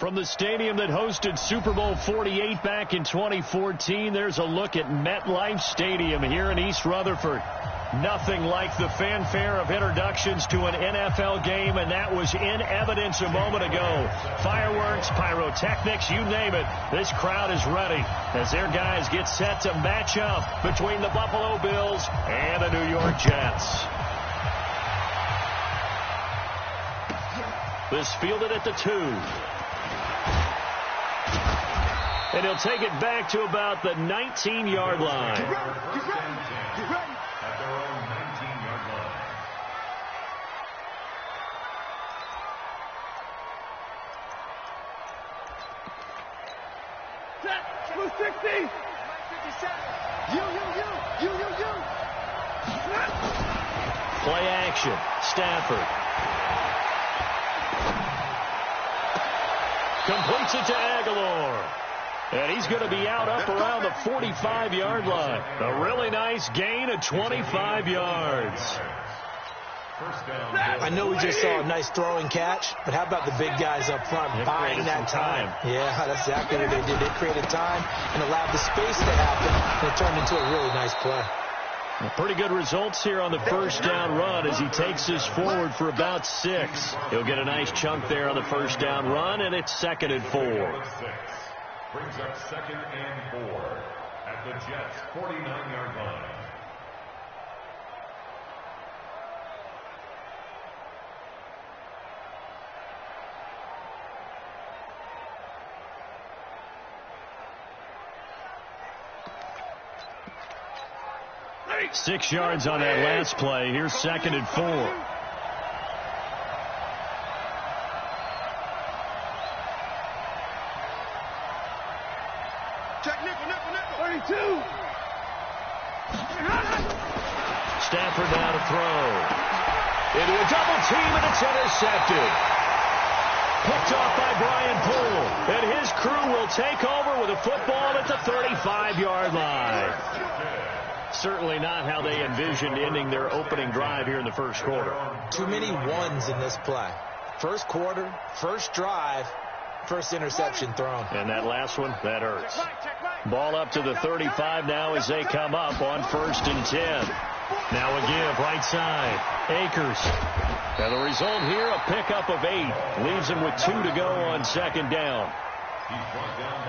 From the stadium that hosted Super Bowl 48 back in 2014, there's a look at MetLife Stadium here in East Rutherford. Nothing like the fanfare of introductions to an NFL game, and that was in evidence a moment ago. Fireworks, pyrotechnics, you name it. This crowd is ready as their guys get set to match up between the Buffalo Bills and the New York Jets. This fielded at the 2. And he'll take it back to about the 19-yard line. At their own 19-yard line. Set. 260. 57. You. Play action. Stafford. Completes it to Aguilar. And he's going to be out up around the 45-yard line. A really nice gain of 25 yards. I know we just saw a nice throwing catch, but how about the big guys up front buying that time? Yeah, that's exactly what they did. They created time and allowed the space to happen, and it turned into a really nice play. Pretty good results here on the first down run as he takes us forward for about 6. He'll get a nice chunk there on the first down run, and it's 2nd and 4. Brings up 2nd and 4 at the Jets' 49-yard line. Hey. 6 yards on that last play. Here's 2nd and 4. Check nickel. 32. Stafford now to throw. Into a double team, and it's intercepted. Picked off by Brian Poole. And his crew will take over with a football at the 35-yard line. Certainly not how they envisioned ending their opening drive here in the first quarter. Too many ones in this play. First quarter, first drive, first interception thrown. And that last one, that hurts. Ball up to the 35 now as they come up on 1st and 10. Now a give, right side. Akers. And the result here, a pickup of 8. Leaves him with 2 to go on 2nd down.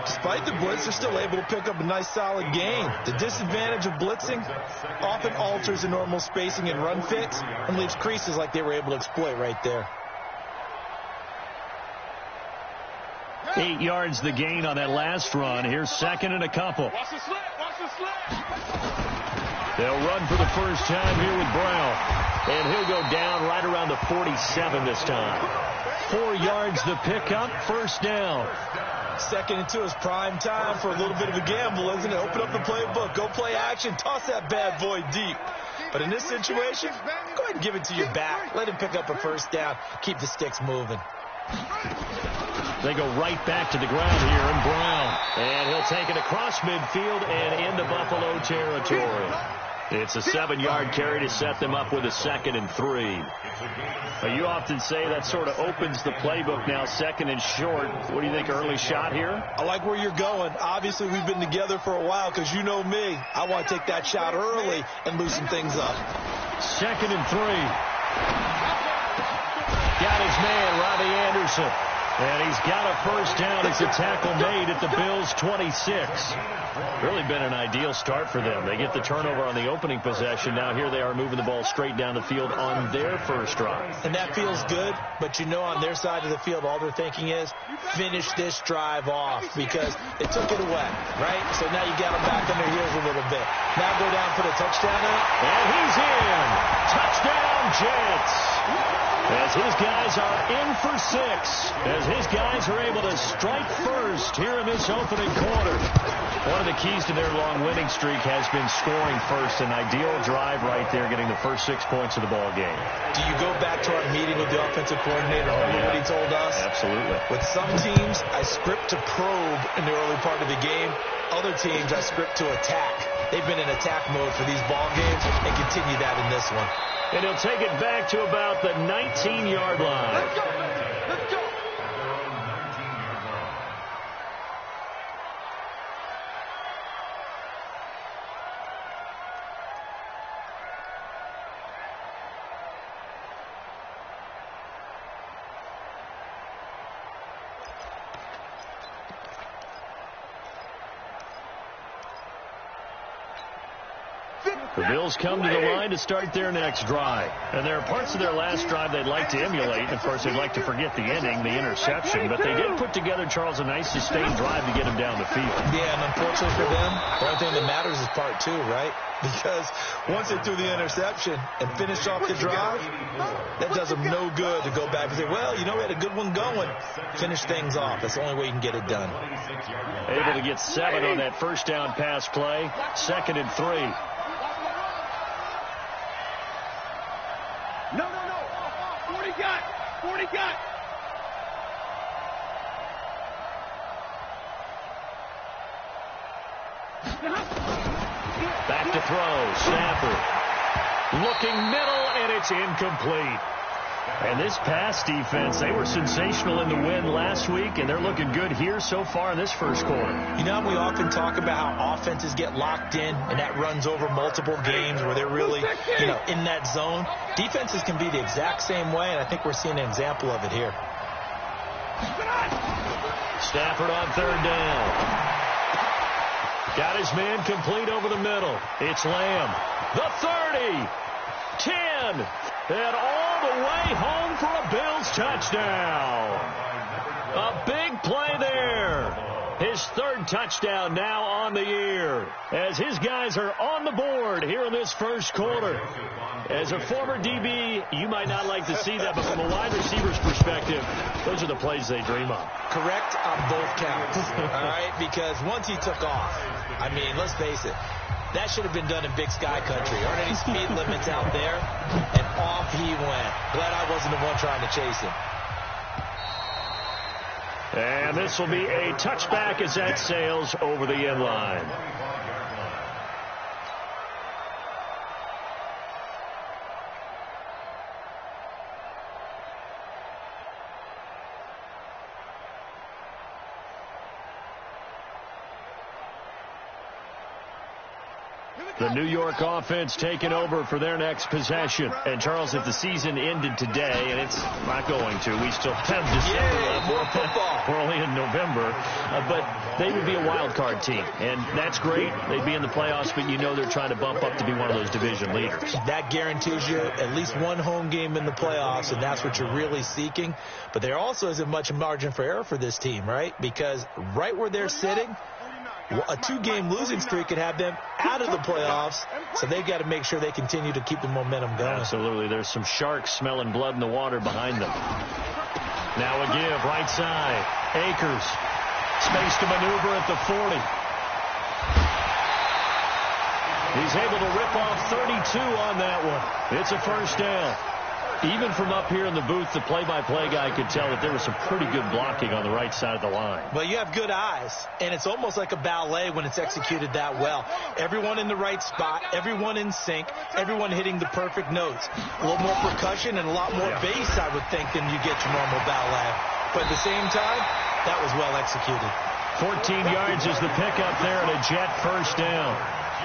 Despite the blitz, they're still able to pick up a nice solid gain. The disadvantage of blitzing often alters the normal spacing and run fits and leaves creases like they were able to exploit right there. 8 yards the gain on that last run. Here's 2nd and a couple. Watch the slip. They'll run for the first time here with Brown. And he'll go down right around the 47 this time. 4 yards the pickup, first down. 2nd and 2 is prime time for a little bit of a gamble, isn't it? Open up the playbook, go play action, toss that bad boy deep. But in this situation, go ahead and give it to your back. Let him pick up a first down. Keep the sticks moving. They go right back to the ground here, and Brown. And he'll take it across midfield and into Buffalo territory. It's a 7-yard carry to set them up with a 2nd and 3. Now, you often say that sort of opens the playbook now, 2nd and short. What do you think, early shot here? I like where you're going. Obviously, we've been together for a while because you know me. I want to take that shot early and loosen things up. 2nd and 3. Got his man, Robbie Anderson. And he's got a first down as a tackle made at the Bills' 26. Really been an ideal start for them. They get the turnover on the opening possession. Now here they are moving the ball straight down the field on their first drive. And that feels good, but you know on their side of the field all they're thinking is finish this drive off because they took it away, right? So now you got them back on their heels a little bit. Now go down for the touchdown. And he's in. Touchdown, Jets. As his guys are in for 6. As his guys are able to strike first here in this opening quarter. One of the keys to their long winning streak has been scoring first. An ideal drive right there, getting the first 6 points of the ball game. Do you go back to our meeting with the offensive coordinator? Remember what he told us? Absolutely. With some teams, I script to probe in the early part of the game. Other teams, I script to attack. They've been in attack mode for these ball games and continue that in this one. And he'll take it back to about the 19-yard line. Let's go. The Bills come to the line to start their next drive. And there are parts of their last drive they'd like to emulate. And of course, they'd like to forget the inning, the interception. But they did put together, Charles, a nice sustained drive to get him down the field. Yeah, and unfortunately for them, the only thing that matters is part two, right? Because once they threw the interception and finished off the drive, that does them no good to go back and say, well, you know, we had a good one going. Finish things off. That's the only way you can get it done. Able to get 7 on that first down pass play. 2nd and 3. No. 40 got. Back to throw. Stafford. Looking middle, and it's incomplete. And this pass defense, they were sensational in the win last week, and they're looking good here so far in this first quarter. You know, we often talk about how offenses get locked in, and that runs over multiple games where they're really, in that zone. Defenses can be the exact same way, and I think we're seeing an example of it here. Stafford on 3rd down. Got his man complete over the middle. It's Lamb. The 30. 10. And all the way home for a Bills touchdown. A big play there. His 3rd touchdown now on the year, as his guys are on the board here in this first quarter. As a former DB, you might not like to see that, but from a wide receiver's perspective, those are the plays they dream of. Correct on both counts, all right? Because once he took off, I mean, let's face it, that should have been done in Big Sky country. Aren't any speed limits out there? And off he went. Glad I wasn't the one trying to chase him. And this will be a touchback as that sails over the end line. The New York offense taking over for their next possession. And, Charles, if the season ended today, and it's not going to, we still have December left. More football. We're only in November. But they would be a wild card team. And that's great. They'd be in the playoffs, but you know they're trying to bump up to be one of those division leaders. That guarantees you at least one home game in the playoffs, and that's what you're really seeking. But there also isn't much margin for error for this team, right? Because right where they're sitting, a 2-game losing streak could have them out of the playoffs, so they've got to make sure they continue to keep the momentum going. Absolutely. There's some sharks smelling blood in the water behind them. Now a give, right side. Akers. Space to maneuver at the 40. He's able to rip off 32 on that one. It's a first down. Even from up here in the booth, the play-by-play guy could tell that there was some pretty good blocking on the right side of the line. Well, you have good eyes, and it's almost like a ballet when it's executed that well. Everyone in the right spot, everyone in sync, everyone hitting the perfect notes. A little more percussion and a lot more bass, I would think, than you get to normal ballet. But at the same time, that was well executed. 14 yards is the pickup there and a Jet first down.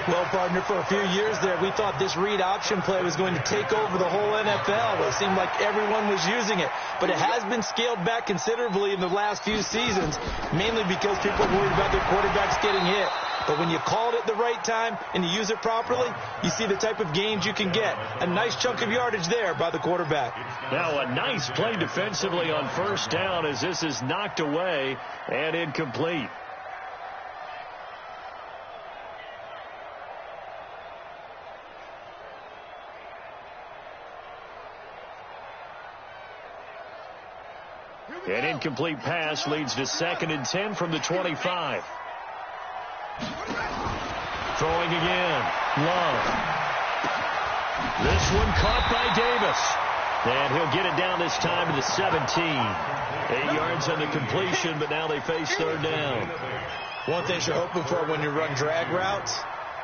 Well, partner, for a few years there, we thought this read option play was going to take over the whole NFL. It seemed like everyone was using it. But it has been scaled back considerably in the last few seasons, mainly because people are worried about their quarterbacks getting hit. But when you call it at the right time and you use it properly, you see the type of gains you can get. A nice chunk of yardage there by the quarterback. Now a nice play defensively on first down as this is knocked away and incomplete. An incomplete pass leads to 2nd and 10 from the 25. Throwing again. Love. This one caught by Davis. And he'll get it down this time to the 17. 8 yards on the completion, but now they face 3rd down. One thing you're hoping for when you run drag routes,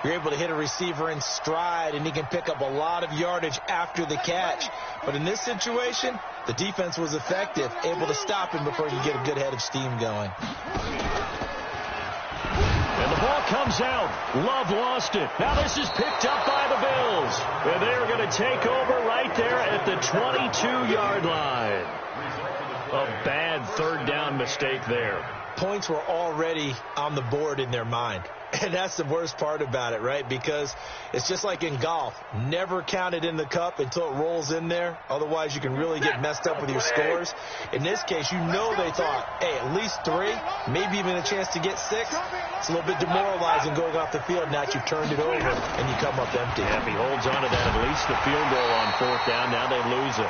you're able to hit a receiver in stride, and he can pick up a lot of yardage after the catch. But in this situation, the defense was effective, able to stop him before you get a good head of steam going. And the ball comes out. Love lost it. Now this is picked up by the Bills. And they're going to take over right there at the 22-yard line. A bad third down mistake there. Points were already on the board in their mind. And that's the worst part about it, right? Because it's just like in golf. Never count it in the cup until it rolls in there. Otherwise, you can really get messed up with your scores. In this case, you know they thought, hey, at least 3, maybe even a chance to get 6. It's a little bit demoralizing going off the field now that you've turned it over and you come up empty. Yeah, if he holds on to that, at least the field goal on 4th down. Now they lose it.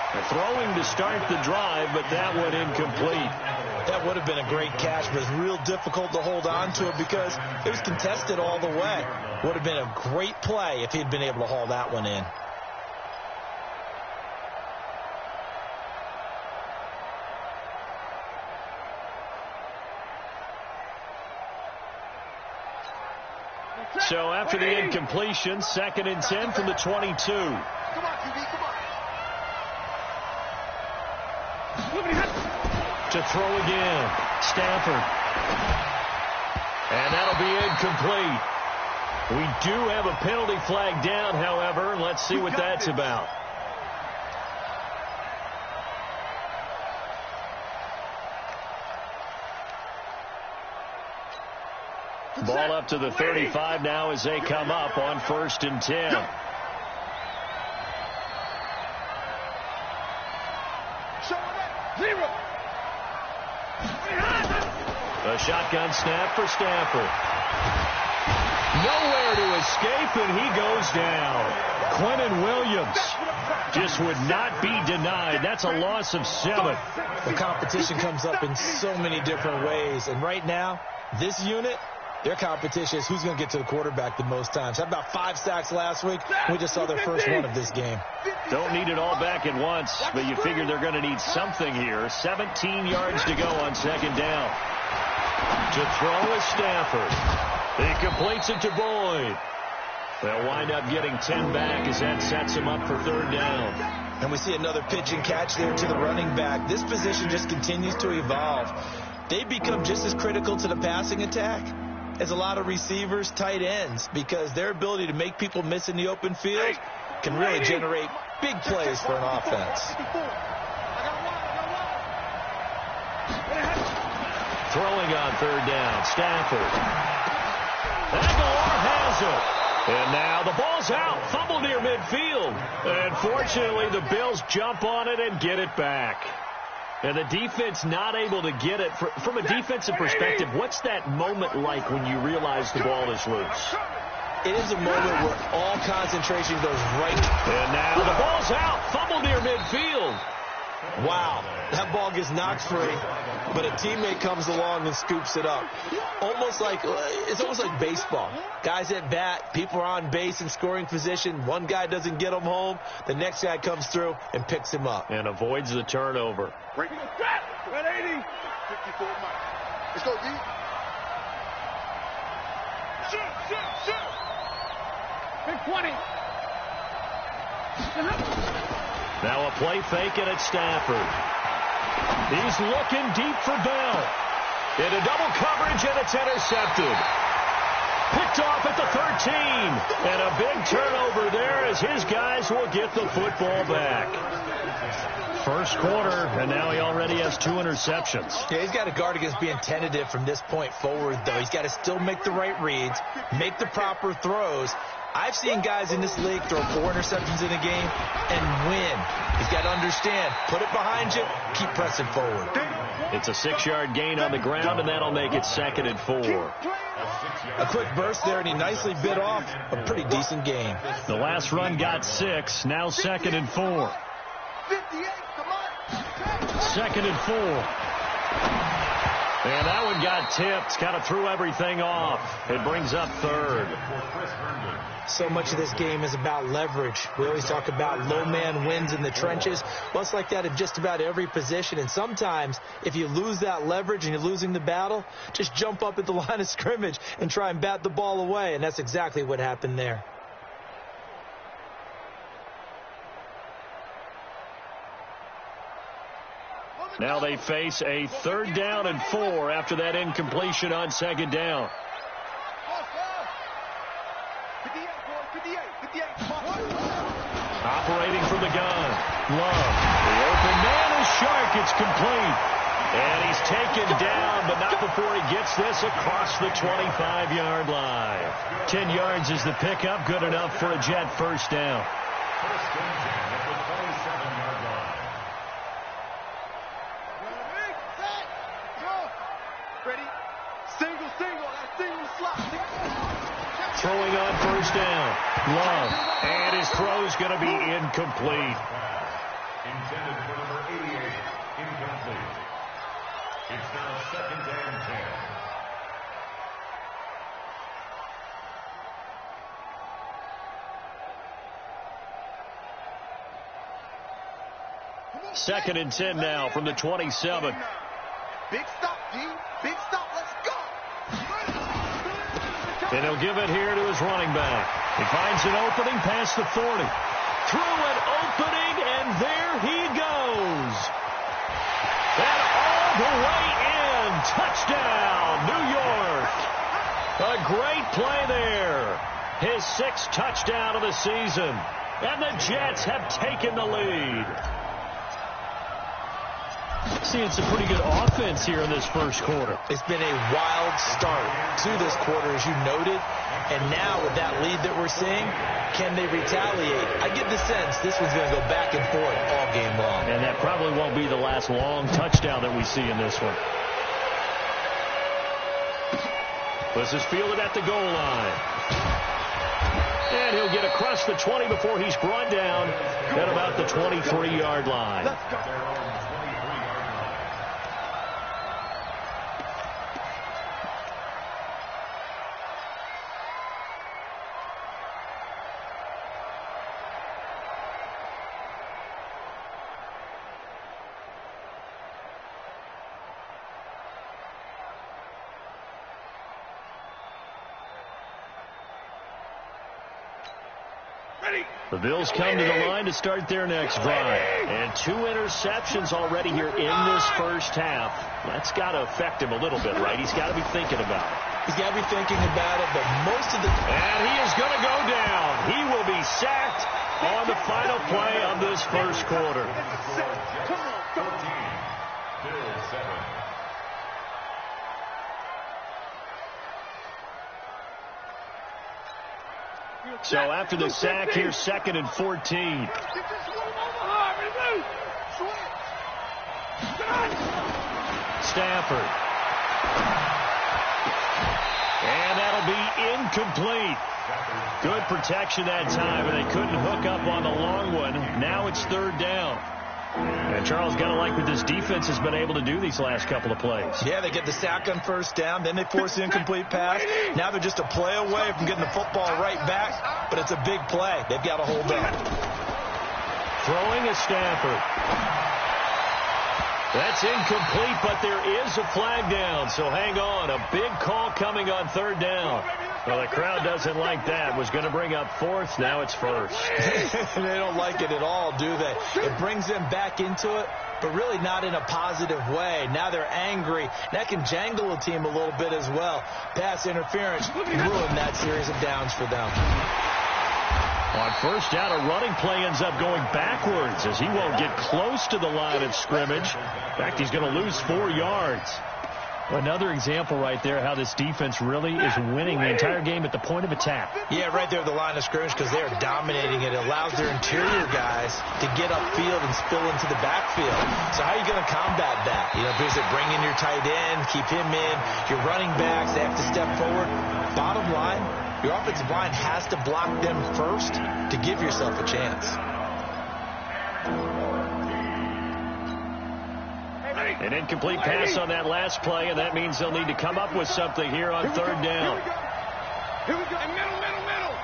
They're throwing to start the drive, but that one incomplete. That would have been a great catch, but it's real difficult to hold on to it because it was contested all the way. Would have been a great play if he'd been able to haul that one in. So after the incompletion, 2nd and 10 from the 22. Come on, QB, come on. To throw again, Stafford. And that'll be incomplete. We do have a penalty flag down, however. Let's see what that's about. Ball up to the 35 now as they come up on 1st and 10. A shotgun snap for Stafford. Nowhere to escape, and he goes down. Quinnen Williams just would not be denied. That's a loss of 7. The competition comes up in so many different ways, and right now, this unit, their competition is who's going to get to the quarterback the most times. Had about 5 sacks last week. We just saw their first one of this game. Don't need it all back at once, but you figure they're going to need something here. 17 yards to go on 2nd down. To throw is Stafford. He completes it to Boyd. They'll wind up getting 10 back as that sets him up for 3rd down. And we see another pitch and catch there to the running back. This position just continues to evolve. They become just as critical to the passing attack as a lot of receivers, tight ends, because their ability to make people miss in the open field can really generate big plays for an offense. Throwing on 3rd down, Stafford. Aguilar has it. And now the ball's out. Fumble near midfield. And fortunately, the Bills jump on it and get it back. And the defense not able to get it. From a defensive perspective, what's that moment like when you realize the ball is loose? It is a moment where all concentration goes right. And now the ball's out. Fumble near midfield. Wow, that ball gets knocked free, but a teammate comes along and scoops it up. It's almost like baseball. Guys at bat, people are on base in scoring position. One guy doesn't get him home. The next guy comes through and picks him up. And avoids the turnover. 180. 54 miles. Let's go, D. Shoot. Big 20. Now a play fake, and it's Stafford. He's looking deep for Bell. Into double coverage, and it's intercepted. Picked off at the 13. And a big turnover there as his guys will get the football back. First quarter, and now he already has 2 interceptions. Yeah, he's got to guard against being tentative from this point forward, though. He's got to still make the right reads, make the proper throws. I've seen guys in this league throw 4 interceptions in a game and win. He's got to understand, put it behind you, keep pressing forward. It's a 6-yard gain on the ground, and that'll make it 2nd and 4. A quick burst there, and he nicely bit off a pretty decent gain. The last run got 6, now 2nd and 4. 2nd and 4. And that one got tipped, kind of threw everything off. It brings up 3rd. So much of this game is about leverage. We always talk about low man wins in the trenches. Well, it's like that in just about every position. And sometimes, if you lose that leverage and you're losing the battle, just jump up at the line of scrimmage and try and bat the ball away. And that's exactly what happened there. Now they face a 3rd down and 4 after that incompletion on 2nd down. Operating from the gun. Love. The open man is Shark. It's complete. And he's taken down, but not before he gets this across the 25-yard line. 10 yards is the pickup. Good enough for a Jet first down. First and 10 at the 27-yard line. Ready? Single, that single slot. Throwing on first down. Love. And his throw's going to be incomplete. Intended for number 88. Incomplete. It's now second and 10. Second and 10 now from the 27. Big stop, G. Big stop. Let's go. And he'll give it here to his running back. He finds an opening past the 40. Through an opening, and there he goes. And all the way in. Touchdown, New York. A great play there. His 6th touchdown of the season. And the Jets have taken the lead. Seeing some pretty good offense here in this first quarter. It's been a wild start to this quarter, as you noted. And now with that lead that we're seeing, can they retaliate? I get the sense this one's going to go back and forth all game long. And that probably won't be the last long touchdown that we see in this one. This is fielded at the goal line. And he'll get across the 20 before he's brought down at about the 23-yard line. The Bills come to the line to start their next drive. And 2 interceptions already here in this first half. That's got to affect him a little bit, right? He's got to be thinking about it. He's got to be thinking about it, but most of the... And he is going to go down. He will be sacked on the final play of this first quarter. 14. Bills 7. So after the sack here, 2nd and 14. Stafford. And that'll be incomplete. Good protection that time, and they couldn't hook up on the long one. Now it's 3rd down. And Charles, got to like what this defense has been able to do these last couple of plays. Yeah, they get the sack on first down, then they force the incomplete pass. Now they're just a play away from getting the football right back, but it's a big play. They've got to hold up. Throwing is Stafford. That's incomplete, but there is a flag down, so hang on. A big call coming on 3rd down. Well, the crowd doesn't like that. Was going to bring up 4th. Now it's 1st. They don't like it at all, do they? It brings them back into it, but really not in a positive way. Now they're angry. That can jangle a team a little bit as well. Pass interference ruined that series of downs for them. On first down, a running play ends up going backwards as he won't get close to the line of scrimmage. In fact, he's going to lose 4 yards. Another example right there how this defense really is winning the entire game at the point of attack. Yeah, right there at the line of scrimmage because they're dominating it. It allows their interior guys to get upfield and spill into the backfield. So how are you going to combat that? You know, because they bring in your tight end, keep him in. Your running backs, they have to step forward. Bottom line, your offensive line has to block them first to give yourself a chance. An incomplete pass on that last play, and that means they'll need to come up with something here on 3rd down. Here we go. Middle.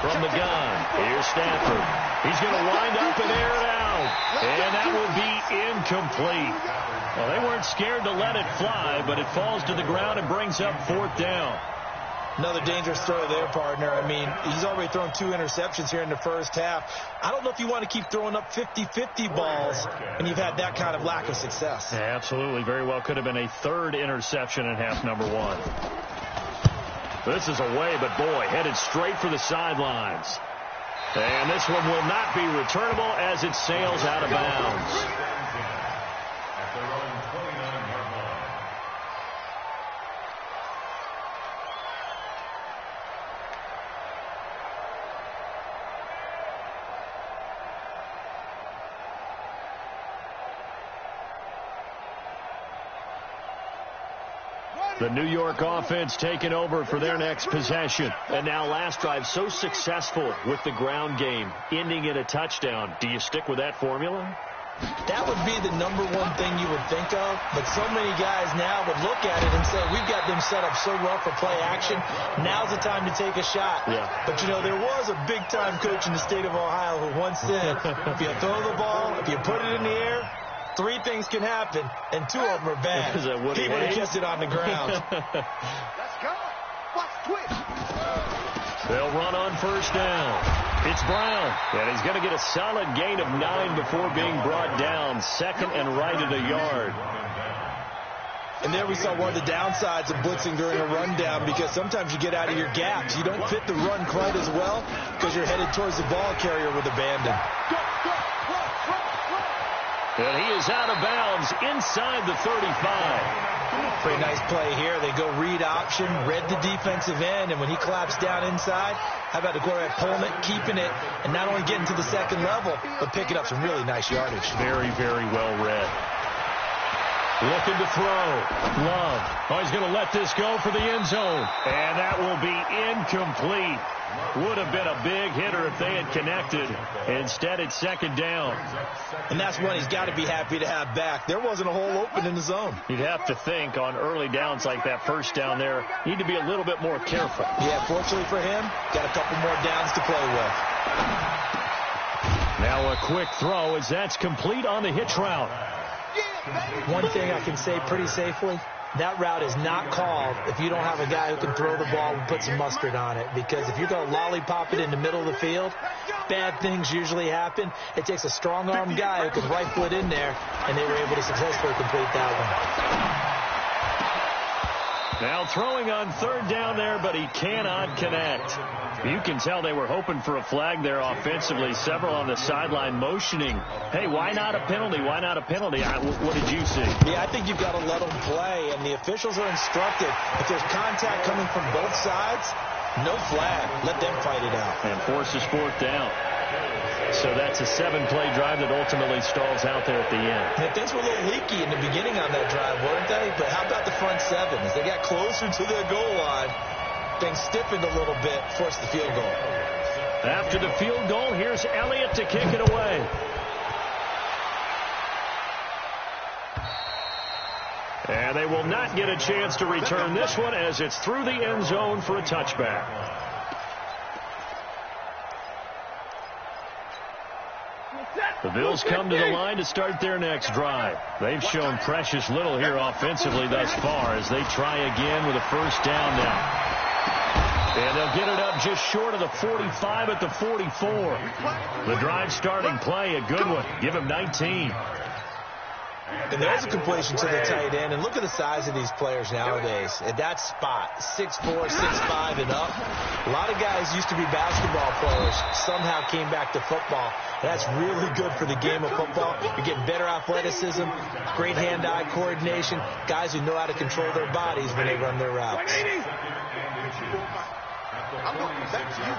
From the gun, here's Stafford. He's going to wind up and air it out. And that will be incomplete. Well, they weren't scared to let it fly, but it falls to the ground and brings up 4th down. Another dangerous throw there, partner. I mean, he's already thrown 2 interceptions here in the first half. I don't know if you want to keep throwing up 50-50 balls and you've had that kind of lack of success. Yeah, absolutely. Very well could have been a 3rd interception in half number 1. This is away, but boy, headed straight for the sidelines. And this one will not be returnable as it sails out of bounds. At their own 29-yard line. The New York offense taking over for their next possession. And now last drive so successful with the ground game, ending in a touchdown. Do you stick with that formula? That would be the number one thing you would think of, but so many guys now would look at it and say, we've got them set up so well for play action. Now's the time to take a shot. Yeah. But, you know, there was a big-time coach in the state of Ohio who once said, if you throw the ball, if you put it in the air, 3 things can happen, and 2 of them are bad. Is that what he would have kept it on the ground. Let's go. Watch twitch. They'll run on first down. It's Brown, and he's going to get a solid gain of 9 before being brought down. Second and right at a yard. And there we saw one of the downsides of blitzing during a rundown, because sometimes you get out of your gaps. You don't fit the run quite as well because you're headed towards the ball carrier with abandon. And he is out of bounds inside the 35. Pretty nice play here. They go read option, read the defensive end, and when he claps down inside, how about the quarterback pulling it, keeping it, and not only getting to the second level, but picking up some really nice yardage. Very, very well read. Looking to throw. Love. Oh, he's going to let this go for the end zone. And that will be incomplete. Would have been a big hitter if they had connected. Instead, it's second down. And that's one he's got to be happy to have back. There wasn't a hole open in the zone. You'd have to think on early downs like that first down there, need to be a little bit more careful. Yeah, fortunately for him, got a couple more downs to play with. Now a quick throw as that's complete on the hitch route. One thing I can say pretty safely, that route is not called if you don't have a guy who can throw the ball and put some mustard on it. Because if you're going to lollipop it in the middle of the field, bad things usually happen. It takes a strong-armed guy who can rifle it in there, and they were able to successfully complete that one. Now throwing on third down there, but he cannot connect. You can tell they were hoping for a flag there offensively. Several on the sideline motioning, hey, why not a penalty? Why not a penalty? What did you see? Yeah, I think you've got to let them play, and the officials are instructed. If there's contact coming from both sides, no flag. Let them fight it out. And forces fourth down. So that's a 7-play drive that ultimately stalls out there at the end. Yeah, things were a little leaky in the beginning on that drive, weren't they? But how about the front 7? As they got closer to their goal line, things stiffened a little bit, forced the field goal. After the field goal, here's Elliott to kick it away. And they will not get a chance to return this one as it's through the end zone for a touchback. The Bills come to the line to start their next drive. They've shown precious little here offensively thus far as they try again with a first down now. And they'll get it up just short of the 45 at the 44. The drive starting play, a good one. Give him 19. And there's a completion to the tight end. And look at the size of these players nowadays. At that spot, 6'4", 6'5", and up. A lot of guys used to be basketball players, somehow came back to football. And that's really good for the game of football. You're getting better athleticism, great hand-eye coordination, guys who know how to control their bodies when they run their routes. I'm looking back to you.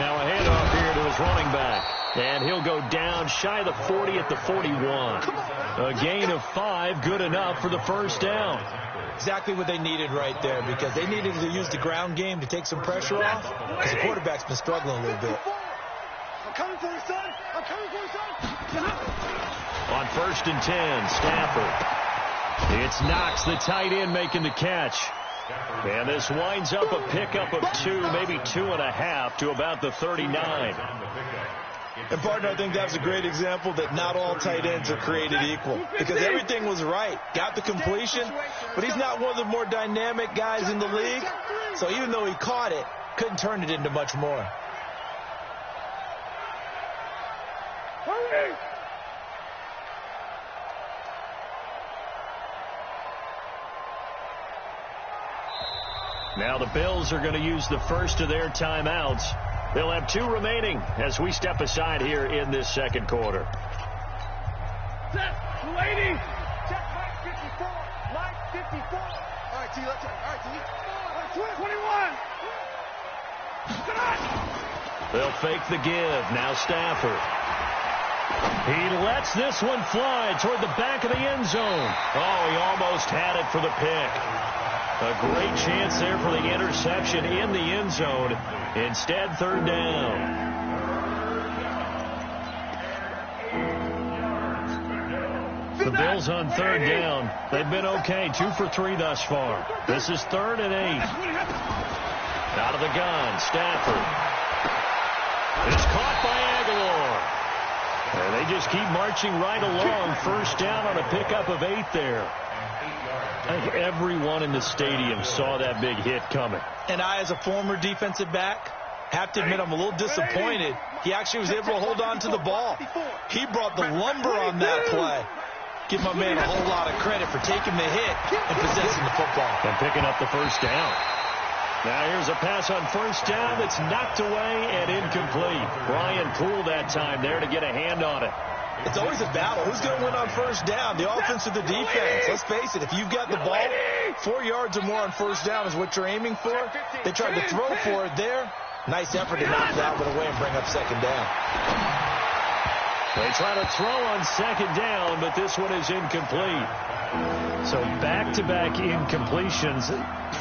Now a handoff here to his running back. And he'll go down shy of the 40 at the 41. A gain of 5, good enough for the first down. Exactly what they needed right there, because they needed to use the ground game to take some pressure off, because the quarterback's been struggling a little bit. I'm coming for you, son. I'm coming for you, son. On first and 10, Stafford. It's Knox, the tight end, making the catch. And this winds up a pickup of 2, maybe 2.5 to about the 39. And, partner, I think that was a great example that not all tight ends are created equal, because everything was right. Got the completion, but he's not one of the more dynamic guys in the league. So even though he caught it, couldn't turn it into much more. Hurry! Now the Bills are going to use the first of their timeouts. They'll have 2 remaining as we step aside here in this second quarter. Set, 280. Check, Mike 54. Mike 54. All right, T, let's check. All right, T. All right, 21. Come on. They'll fake the give. Now Stafford. He lets this one fly toward the back of the end zone. Oh, he almost had it for the pick. A great chance there for the interception in the end zone. Instead, third down. The Bills on third down. They've been okay. 2 for 3 thus far. This is 3rd and 8. Out of the gun, Stafford. It's caught by Aguilar. And they just keep marching right along. First down on a pickup of 8 there. I think everyone in the stadium saw that big hit coming. And I, as a former defensive back, have to admit I'm a little disappointed. He actually was able to hold on to the ball. He brought the lumber on that play. Give my man a whole lot of credit for taking the hit and possessing the football. And picking up the first down. Now here's a pass on first down that's knocked away and incomplete. Brian Poole that time there to get a hand on it. It's always a battle. Who's going to win on first down, the offense or the defense? Let's face it, if you've got the ball, 4 yards or more on first down is what you're aiming for. They tried to throw for it there. Nice effort to knock that one away and bring up second down. They try to throw on second down, but this one is incomplete. So back-to-back incompletions.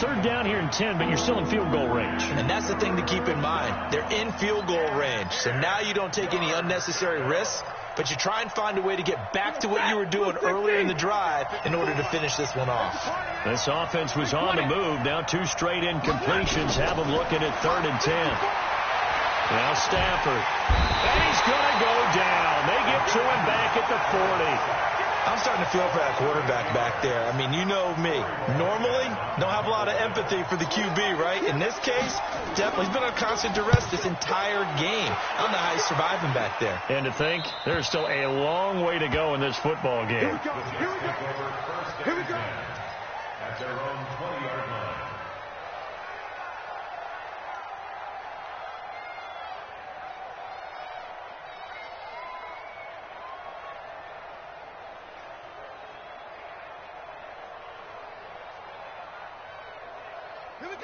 Third down here in 10, but you're still in field goal range. And that's the thing to keep in mind. They're in field goal range. So now you don't take any unnecessary risks, but you try and find a way to get back to what you were doing earlier in the drive in order to finish this one off. This offense was on the move. Now 2 straight incompletions have them looking at 3rd and 10. Now Stafford. And he's going to go down. They get to him back at the 40. I'm starting to feel for that quarterback back there. I mean, you know me. Normally, don't have a lot of empathy for the QB, right? In this case, definitely. He's been on constant duress this entire game. I don't know how he's surviving back there. And to think, there's still a long way to go in this football game. Here we go. Here we go. Here we go. At their own 20-yard line.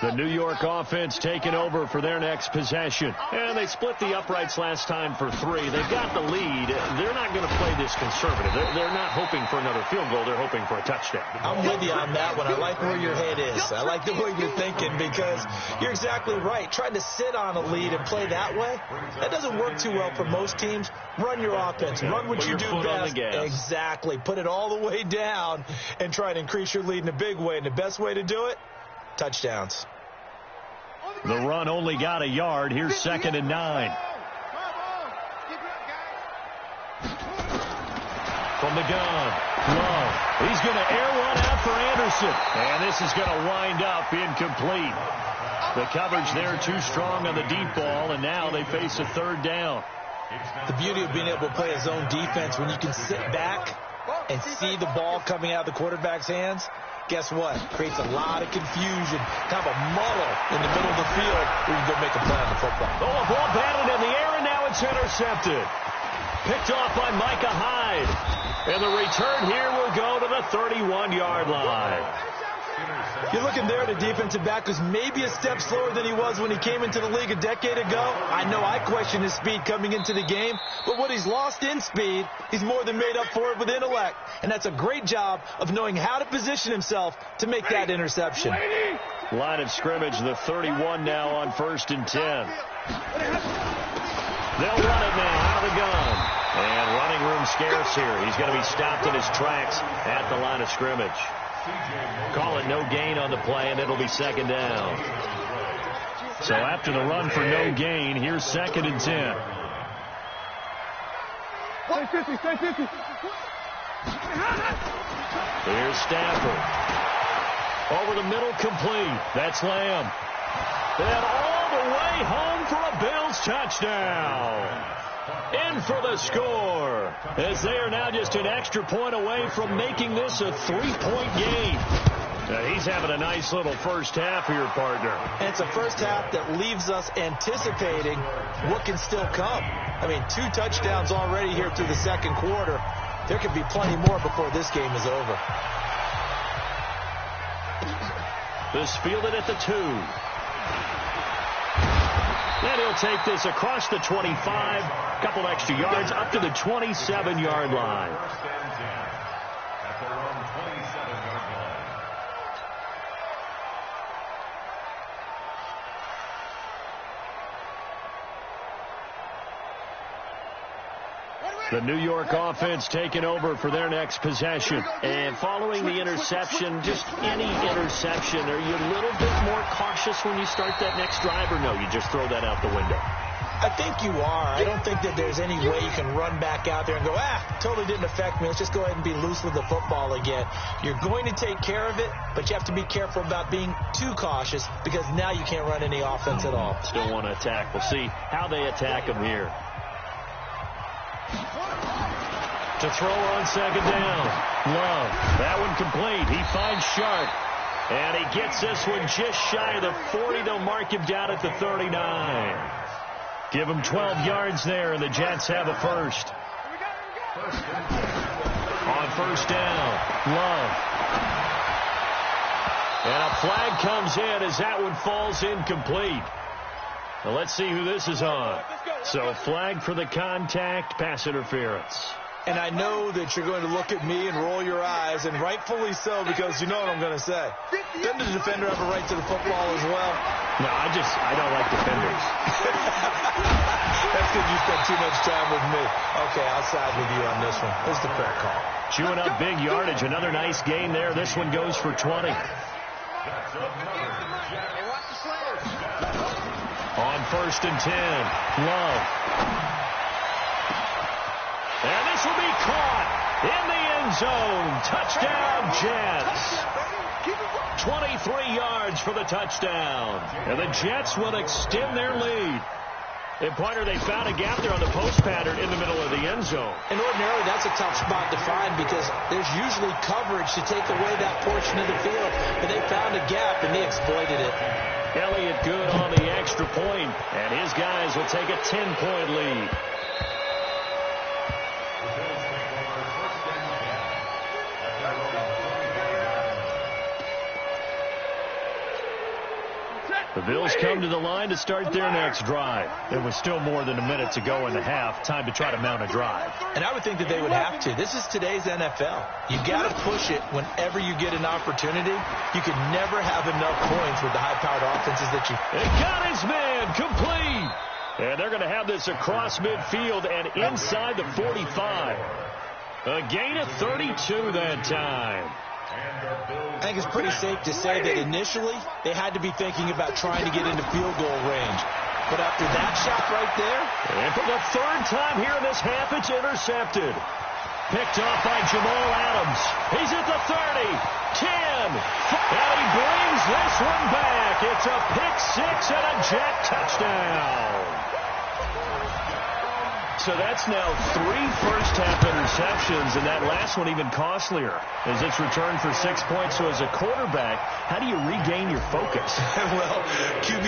The New York offense taking over for their next possession. And they split the uprights last time for 3. They've got the lead. They're not going to play this conservative. They're not hoping for another field goal. They're hoping for a touchdown. I'm with you on that one. I like where your head is. I like the way you're thinking because you're exactly right. Trying to sit on a lead and play that way, that doesn't work too well for most teams. Run your offense. Run what you do best. Exactly. Put it all the way down and try to increase your lead in a big way. And the best way to do it, touchdowns. The run only got a yard. Here's 2nd and 9. From the gun, Love. He's going to air one out for Anderson. And this is going to wind up incomplete. The coverage there too strong on the deep ball, and now they face a 3rd down. The beauty of being able to play a zone defense when you can sit back and see the ball coming out of the quarterback's hands. Guess what? Creates a lot of confusion, kind of a muddle in the middle of the field where you can go make a play on the football. Oh, a ball batted in the air, and now it's intercepted. Picked off by Micah Hyde. And the return here will go to the 31-yard line. You're looking there at a defensive back who's maybe a step slower than he was when he came into the league a decade ago. I know I questioned his speed coming into the game, but what he's lost in speed, he's more than made up for it with intellect. And that's a great job of knowing how to position himself to make that interception. Line of scrimmage, the 31 now on 1st and 10. They'll run it now out of the gun. And running room scarce here. He's going to be stopped in his tracks at the line of scrimmage. Call it no gain on the play, and it'll be 2nd down. So after the run for no gain, here's 2nd and 10. Stay 50. Here's Stafford. Over the middle, complete. That's Lamb. And all the way home for a Bills touchdown. In for the score, as they are now just an extra point away from making this a 3-point game. He's having a nice little first half here, partner. And it's a first half that leaves us anticipating what can still come. I mean, 2 touchdowns already here through the second quarter. There could be plenty more before this game is over. This fielded at the 2. And he'll take this across the 25. Couple extra yards up to the 27-yard line. At their own 27-yard line. The New York offense taking over for their next possession. And following the interception, just any interception, are you a little bit more cautious when you start that next drive, or no, you just throw that out the window? I think you are. I don't think that there's any way you can run back out there and go, totally didn't affect me. Let's just go ahead and be loose with the football again. You're going to take care of it, but you have to be careful about being too cautious because now you can't run any offense at all. Still want to attack. We'll see how they attack them here. To throw on second down. Love. That one complete. He finds Sharp. And he gets this one just shy of the 40. They'll mark him down at the 39. Give him 12 yards there, and the Jets have a first. On first down, Love. And a flag comes in as that one falls incomplete. Now let's see who this is on. So flag for the contact, pass interference. And I know that you're going to look at me and roll your eyes, and rightfully so, because you know what I'm going to say. Doesn't the defender have a right to the football as well? No, I don't like defenders. That's because you spent too much time with me. Okay, I'll side with you on this one. This is the correct call. Chewing up big yardage. Another nice gain there. This one goes for 20. On first and 10, Love. And this will be caught in the end zone. Touchdown, Jets. 23 yards for the touchdown. And the Jets will extend their lead. And, partner, they found a gap there on the post pattern in the middle of the end zone. And ordinarily, that's a tough spot to find because there's usually coverage to take away that portion of the field. But they found a gap, and they exploited it. Elliott good on the extra point, and his guys will take a 10-point lead. The Bills come to the line to start their next drive. There was still more than a minute to go in the half. Time to try to mount a drive. And I would think that they would have to. This is today's NFL. You got to push it whenever you get an opportunity. You can never have enough points with the high-powered offenses that you... It got his man complete. And they're going to have this across midfield and inside the 45. A gain of 32 that time. I think it's pretty safe to say that initially they had to be thinking about trying to get into field goal range. But after that shot right there... And for the third time here in this half, it's intercepted. Picked off by Jamal Adams. He's at the 30, 10, and he brings this one back. It's a pick six and a Jet touchdown. So that's now 3 first-half interceptions, and that last one even costlier as it's returned for 6 points. So as a quarterback, how do you regain your focus? Well, QB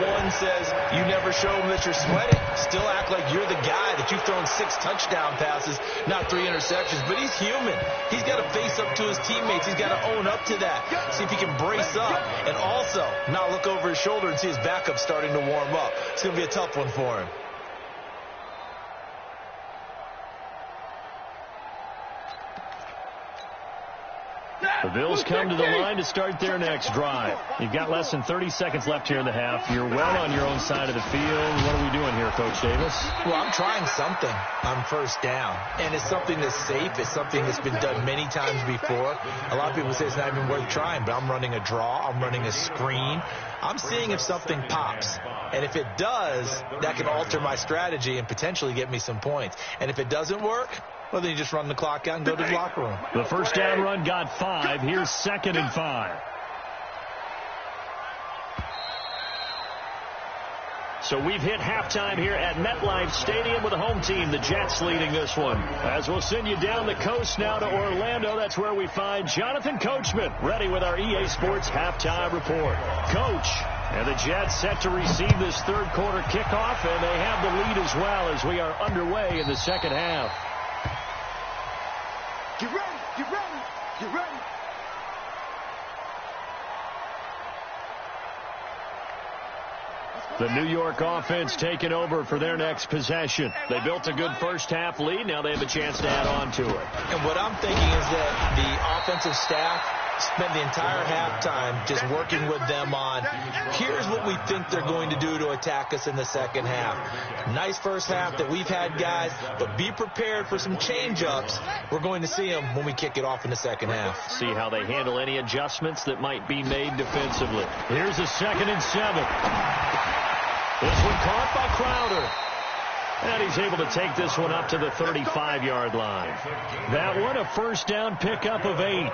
101 says you never show them that you're sweating. Still act like you're the guy that you've thrown 6 touchdown passes, not 3 interceptions. But he's human. He's got to face up to his teammates. He's got to own up to that. See if he can brace up and also not look over his shoulder and see his backup starting to warm up. It's going to be a tough one for him. The Bills come to the line to start their next drive. You've got less than 30 seconds left here in the half. You're well on your own side of the field. What are we doing here, Coach Davis? Well, I'm trying something on first down. And it's something that's safe. It's something that's been done many times before. A lot of people say it's not even worth trying, but I'm running a draw. I'm running a screen. I'm seeing if something pops. And if it does, that can alter my strategy and potentially get me some points. And if it doesn't work, well, then you just run the clock out and go to the locker room. The first down run got 5. Here's 2nd and 5. So we've hit halftime here at MetLife Stadium with the home team, the Jets, leading this one. As we'll send you down the coast now to Orlando, that's where we find Jonathan Coachman, ready with our EA Sports halftime report. Coach, and the Jets set to receive this third quarter kickoff, and they have the lead as well as we are underway in the second half. Get ready, get ready, get ready. The New York offense taking over for their next possession. They built a good first-half lead. Now they have a chance to add on to it. And what I'm thinking is that the offensive staff spent the entire halftime just working with them on, here's what we think they're going to do to attack us in the second half. Nice first half that we've had, guys, but be prepared for some change-ups. We're going to see them when we kick it off in the second half. See how they handle any adjustments that might be made defensively. Here's a 2nd and 7. This one caught by Crowder. And he's able to take this one up to the 35-yard line. That one, a first down pickup of 8.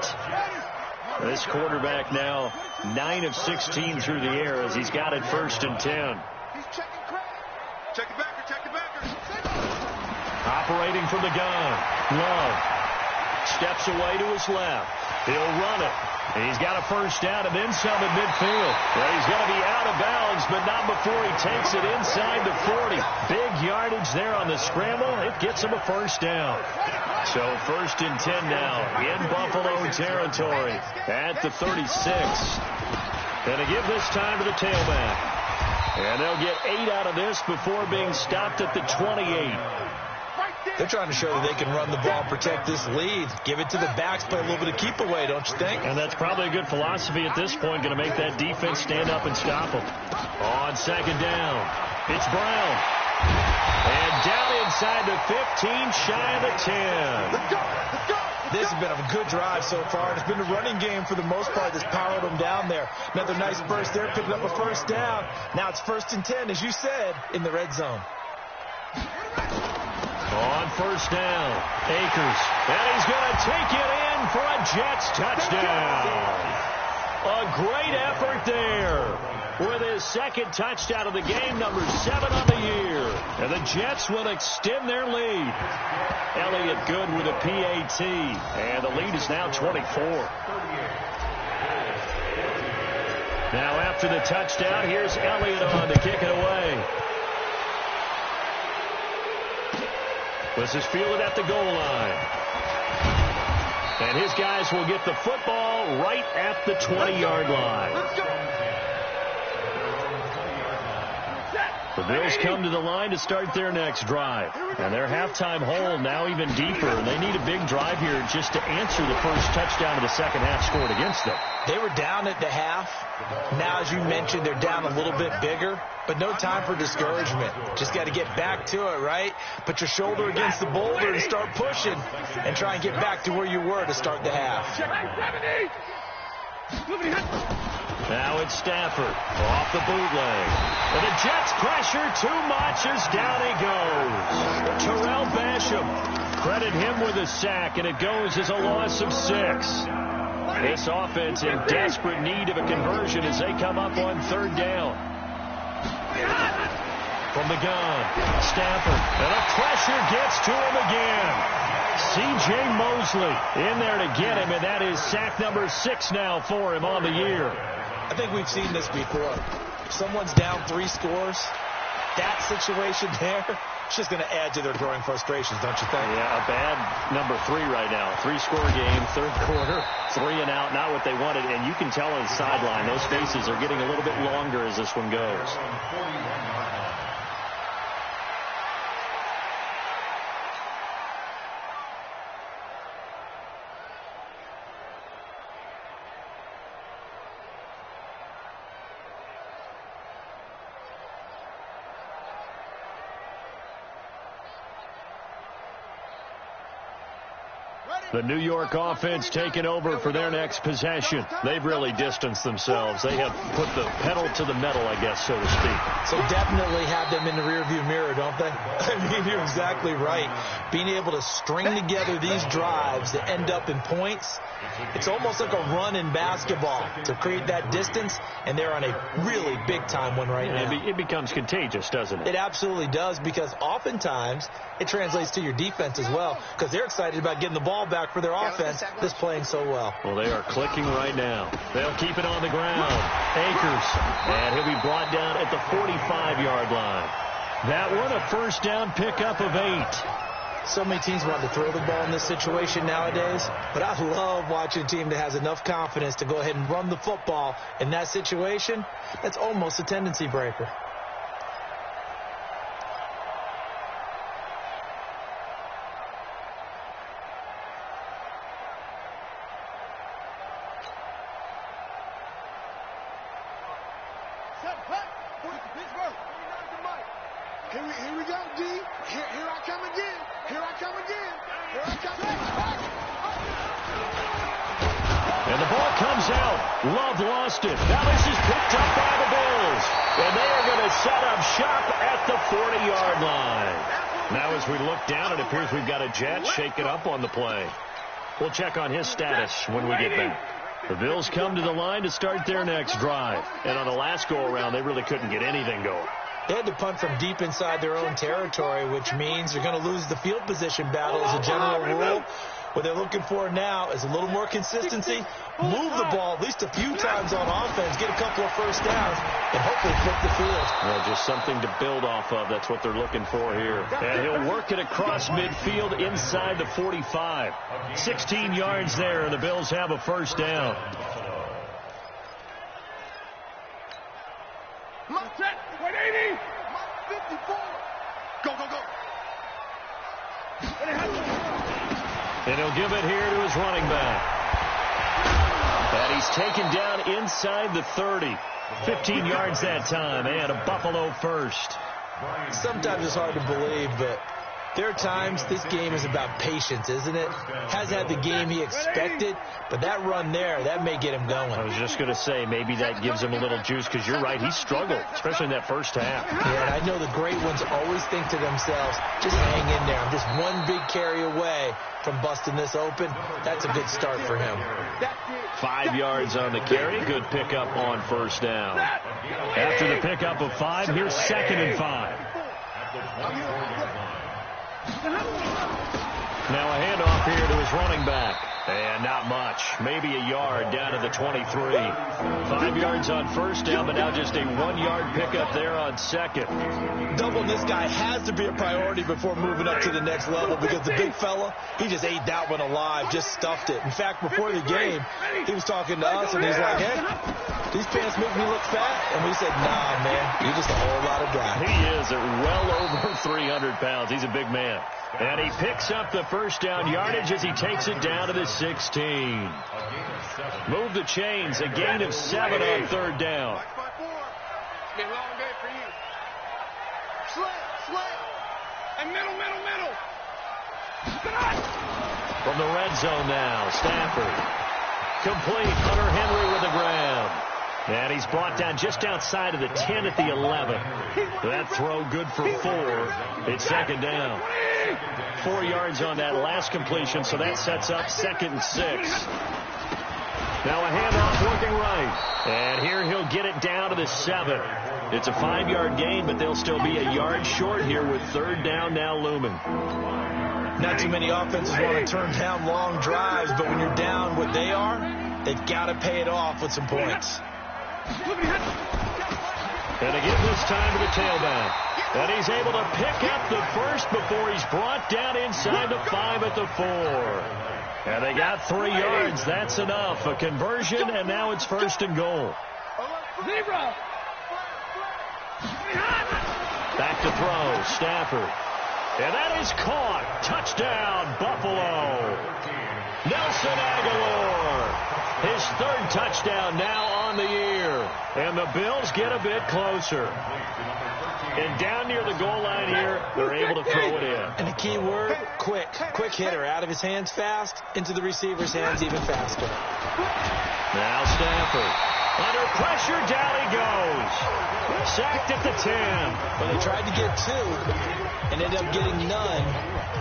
This quarterback now 9 of 16 through the air as he's got it 1st and 10. He's checking credit. Check it backer, check it backer. Operating from the gun. Love steps away to his left. He'll run it. And he's got a first down and then some at midfield. Well, he's going to be out of bounds, but not before he takes it inside the 40. Big yardage there on the scramble. It gets him a first down. So 1st and 10 now in Buffalo territory at the 36. Going to give this time to the tailback. And they'll get 8 out of this before being stopped at the 28. They're trying to show that they can run the ball, protect this lead. Give it to the backs, play a little bit of keep away, don't you think? And that's probably a good philosophy at this point, going to make that defense stand up and stop them. On 2nd down, it's Brown. And down inside the 15, shy of the 10. This has been a good drive so far. It's been a running game for the most part that's powered them down there. Another nice burst there, picking up a first down. Now it's 1st and 10, as you said, in the red zone. On 1st down, Akers. And he's going to take it in for a Jets touchdown. A great effort there with his 2nd touchdown of the game, number 7 on the year. And the Jets will extend their lead. Elliott good with a PAT. And the lead is now 24. Now after the touchdown, here's Elliott on to kick it away. This is fielded at the goal line. And his guys will get the football right at the 20-yard line. The Bills come to the line to start their next drive. And their halftime hole now even deeper. And they need a big drive here just to answer the first touchdown of the second half scored against them. They were down at the half. Now, as you mentioned, they're down a little bit bigger. But no time for discouragement. Just got to get back to it, right? Put your shoulder against the boulder and start pushing. And try and get back to where you were to start the half. Now it's Stafford off the bootleg. And the Jets pressure too much as down he goes. Terrell Basham, credit him with a sack, and it goes as a loss of 6. This offense in desperate need of a conversion as they come up on 3rd down. From the gun, Stafford, and the pressure gets to him again. C.J. Mosley in there to get him, and that is sack number 6 now for him on the year. I think we've seen this before. If someone's down 3 scores, that situation there, it's just going to add to their growing frustrations, don't you think? Yeah, a bad number 3 right now. 3-score game, 3rd quarter, 3 and out, not what they wanted. And you can tell on the sideline, those faces are getting a little bit longer as this one goes. Ready? The New York offense taking over for their next possession. They've really distanced themselves. They have put the pedal to the metal, I guess, so to speak. So definitely have them in the rearview mirror, don't they? I mean, you're exactly right. Being able to string together these drives that end up in points, it's almost like a run in basketball to create that distance, and they're on a really big-time one right now. It becomes contagious, doesn't it? It absolutely does, because oftentimes it translates to your defense as well, because they're excited about getting the ball back for their offense that's playing so well. Well, they are clicking right now. They'll keep it on the ground. Akers, and he'll be brought down at the 45-yard line. That one, a first down pickup of 8. So many teams want to throw the ball in this situation nowadays, but I love watching a team that has enough confidence to go ahead and run the football in that situation. That's almost a tendency breaker. Here we go, D. Here I come again. Here I come again. Here I come again. And the ball comes out. Love lost it. Now this is picked up by the Bills. And they are going to set up shop at the 40-yard line. Now as we look down, it appears we've got a Jet shaken up on the play. We'll check on his status when we get back. The Bills come to the line to start their next drive. And on the last go-around, they really couldn't get anything going. They had to punt from deep inside their own territory, which means they're going to lose the field position battle as a general rule. What they're looking for now is a little more consistency, move the ball at least a few times on offense, get a couple of first downs, and hopefully flip the field. Well, just something to build off of. That's what they're looking for here. And he'll work it across midfield inside the 45. 16 yards there, and the Bills have a first down. Set, 180, 54. Go, go, go. And he'll give it here to his running back. And he's taken down inside the 30. 15 yards that time, and a Buffalo first. Sometimes it's hard to believe, but there are times this game is about patience, isn't it? Has had the game he expected, but that run there, that may get him going. I was just going to say, maybe that gives him a little juice, because you're right, he struggled, especially in that first half. Yeah, and I know the great ones always think to themselves, just hang in there. I'm just one big carry away from busting this open. That's a good start for him. 5 yards on the carry. Good pickup on first down. After the pickup of 5, here's 2nd and 5. Now a handoff here to his running back. And not much. Maybe a yard down to the 23. 5 yards on first down, but now just a 1 yard pickup there on second. Doubling this guy has to be a priority before moving up to the next level, because the big fella, he just ate that one alive, just stuffed it. In fact, before the game, he was talking to us, and he's like, hey, these pants make me look fat. And we said, nah, man, you're just a whole lot of guy. He is at well over 300 pounds. He's a big man. And he picks up the first down yardage as he takes it down to the 16. Move the chains. A gain of 7 on third down. It's been a long day for you. Slant. And middle. From the red zone now, Stafford. Complete. Hunter Henry with the grab. And he's brought down just outside of the 10 at the 11. That throw good for 4. It's second down. 4 yards on that last completion, so that sets up 2nd and 6. Now a handoff working right. And here he'll get it down to the 7. It's a 5-yard gain, but they'll still be a yard short here with third down now looming. Not too many offenses want to turn down long drives, but when you're down what they are, they've got to pay it off with some points. And again this time to the tailback. And he's able to pick up the first before he's brought down inside the 5 at the 4. And they got 3 yards. That's enough. A conversion, and now it's 1st and goal. Zebra. Back to throw. Stafford. And that is caught. Touchdown, Buffalo. Nelson Aguilar. His third touchdown now on the year. And the Bills get a bit closer. And down near the goal line here, they're able to throw it in. And the key word, quick. Quick hitter. Out of his hands fast, into the receiver's hands even faster. Now Stafford. Under pressure, down he goes. Sacked at the 10. Well, they tried to get 2 and ended up getting none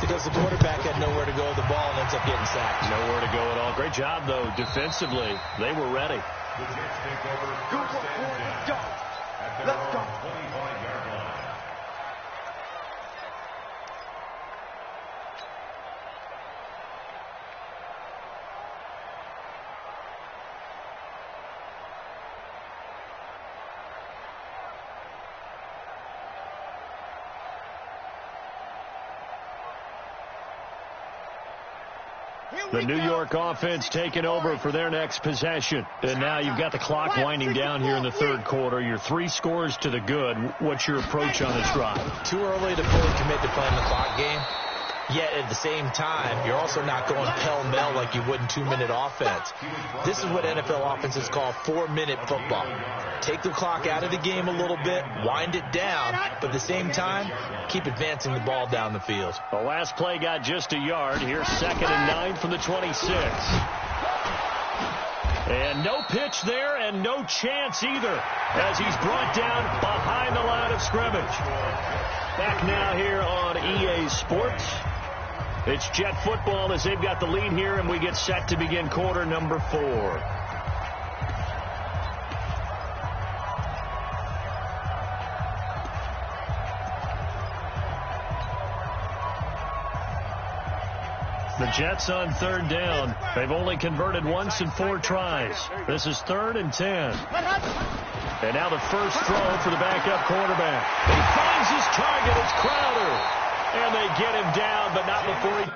because the quarterback had nowhere to go with the ball and ends up getting sacked. Nowhere to go at all. Great job, though, defensively. They were ready. The Jets take over first and 10 at their own 25-yard line. The New York offense taking over for their next possession. And now you've got the clock winding down here in the third quarter. You're 3 scores to the good. What's your approach on this drive? Too early to fully commit to playing the clock game. Yet at the same time, you're also not going pell-mell like you would in 2-minute offense. This is what NFL offenses call 4-minute football. Take the clock out of the game a little bit, wind it down, but at the same time, keep advancing the ball down the field. The last play got just a yard. Here's 2nd and 9 from the 26. And no pitch there and no chance either as he's brought down behind the line of scrimmage. Back now here on EA Sports. It's Jet football as they've got the lead here, and we get set to begin quarter number 4. The Jets on 3rd down. They've only converted once in 4 tries. This is 3rd and 10. And now the first throw for the backup quarterback. He finds his target. It's Crowder. And they get him down, but not before he...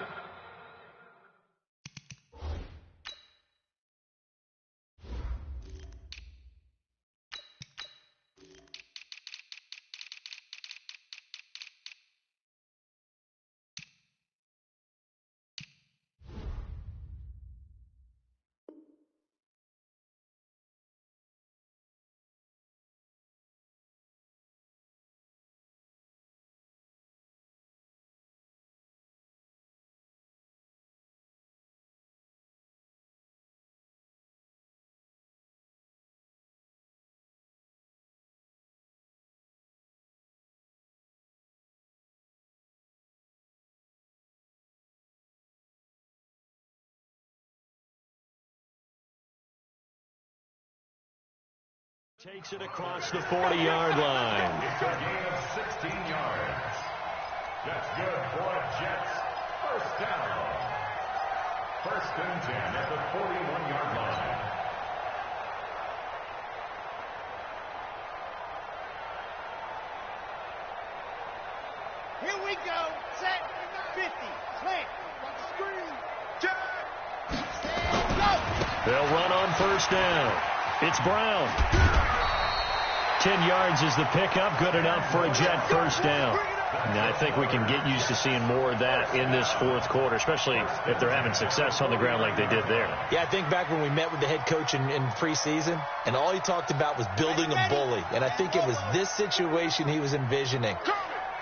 Takes it across the 40-yard line. It's a gain of 16 yards. That's good for Jets. First down. 1st and 10 at the 41-yard line. Here we go. Set. 50. Slant. Screen. Jab. Stand. Go. They'll run on 1st down. It's Brown. 10 yards is the pickup. Good enough for a Jet first down. And I think we can get used to seeing more of that in this 4th quarter, especially if they're having success on the ground like they did there. Yeah, I think back when we met with the head coach in preseason, and all he talked about was building a bully. And I think it was this situation he was envisioning.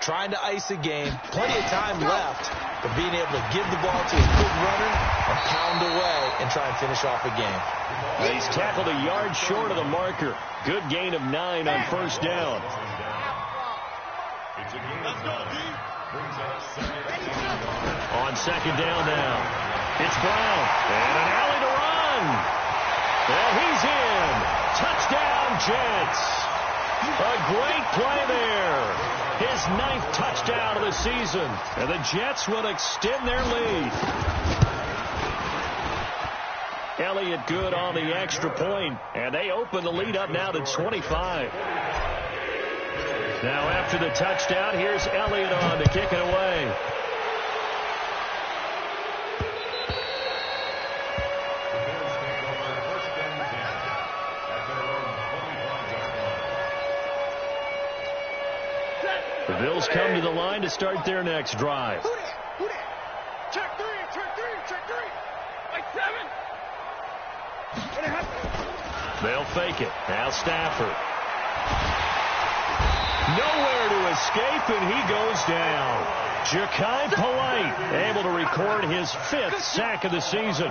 Trying to ice a game, plenty of time left, but being able to give the ball to a good runner and pound away and try and finish off a game. He's tackled a yard short of the marker. Good gain of 9 on 1st down. Let's go, D. Brings up 2nd. On 2nd down now. It's Brown. And an alley to run. And he's in. Touchdown, Jets. A great play there. His 9th touchdown of the season. And the Jets will extend their lead. Elliott good on the extra point. And they open the lead up now to 25. Now after the touchdown, here's Elliott on to kick it away. The Bills come to the line to start their next drive. Who that? Check 3, check 3, check 3. Like 7. They'll fake it. Now Stafford. Nowhere to escape, and he goes down. Ja'Kai Polite able to record his 5th sack of the season.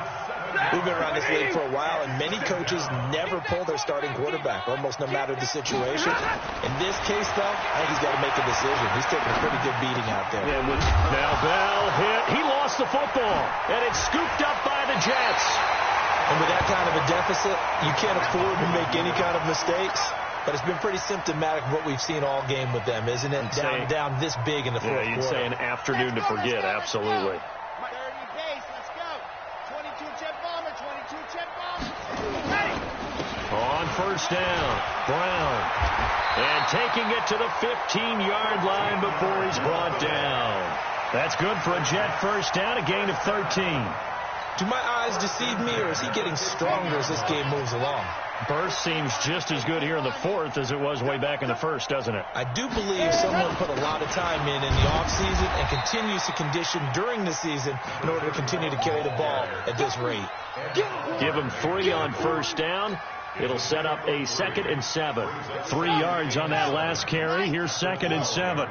We've been around this league for a while, and many coaches never pull their starting quarterback, almost no matter the situation. In this case, though, I think he's got to make a decision. He's taking a pretty good beating out there. Yeah, now Bell hit. He lost the football, and it's scooped up by the Jets. And with that kind of a deficit, you can't afford to make any kind of mistakes. But it's been pretty symptomatic of what we've seen all game with them, isn't it? Down this big in the fourth quarter. Yeah, you'd say an afternoon to forget, absolutely. 30 base, let's go. 22 jet bomber, 22 jet bomber. On first down, Brown. And taking it to the 15-yard line before he's brought down. That's good for a Jet first down, a gain of 13. Do my eyes deceive me, or is he getting stronger as this game moves along? Burst seems just as good here in the fourth as it was way back in the first, doesn't it? I do believe someone put a lot of time in the offseason and continues to condition during the season in order to continue to carry the ball at this rate. Give him 3 on first down. It'll set up a 2nd and 7. 3 yards on that last carry. Here's 2nd and 7.